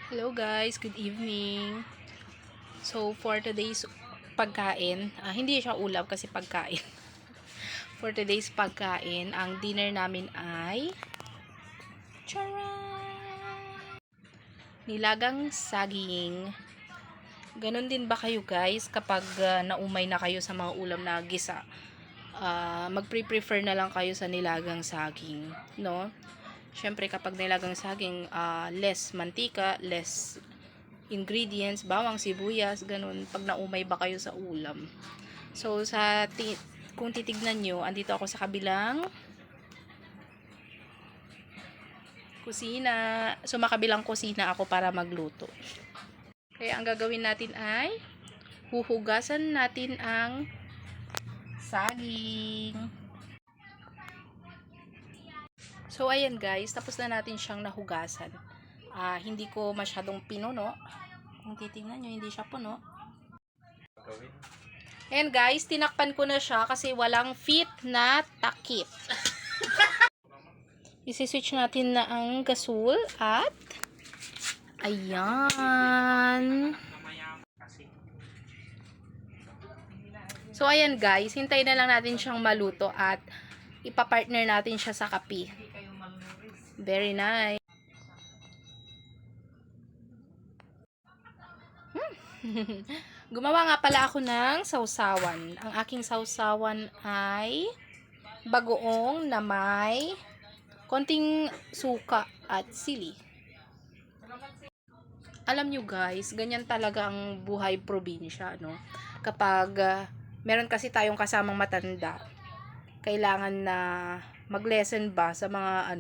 Hello guys, good evening. So for today's pagkain, hindi siya ulam kasi pagkain. For today's pagkain, ang dinner namin ay charan! Nilagang saging. Ganon din ba kayo guys kapag naumay na kayo sa mga ulam na gisa? Magpre-prefer na lang kayo sa nilagang saging, no? Syempre kapag nilagang saging, less mantika, less ingredients, bawang, sibuyas, ganun, pag naumay ba kayo sa ulam. So, kung titignan nyo, andito ako sa kabilang kusina. So, makabilang kusina ako para magluto. Kaya, ang gagawin natin ay huhugasan natin ang saging. So, ayan guys, tapos na natin siyang nahugasan. Hindi ko masyadong pinuno. Kung titingnan nyo, hindi siya puno. Ayan guys, tinakpan ko na siya kasi walang fit na takip. Isi-switch natin na ang gasol at ayan. So, ayan guys, hintay na lang natin siyang maluto at ipapartner natin siya sa kape. Very nice. Gumawa nga pala ako ng sausawan. Ang aking sausawan ay bagoong na may konting suka at sili. Alam nyo guys, ganyan talaga ang buhay probinsya, no? Kapag meron kasi tayong kasamang matanda, kailangan na mag-lesson ba sa mga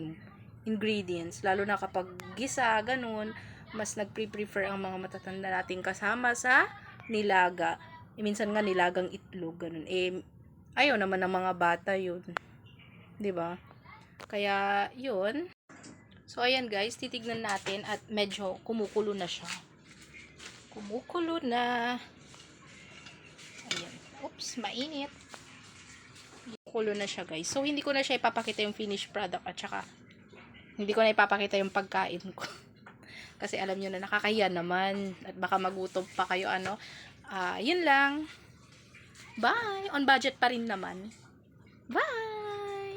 ingredients, lalo na kapag gisa, ganun, mas nagpre-prefer ang mga matatanda nating kasama sa nilaga. Minsan nga nilagang itlog, ganun. Ayaw naman ng mga bata yun. 'Di ba? Kaya, yun. So, ayan guys, titignan natin at medyo kumukulo na siya. Kumukulo na. Ayan. Oops, mainit. Kumukulo na siya guys. So, hindi ko na siya ipapakita yung finished product at saka hindi ko na ipapakita yung pagkain ko. Kasi alam nyo na nakakahiya naman at baka magutom pa kayo yun lang. Bye! On budget pa rin naman. Bye!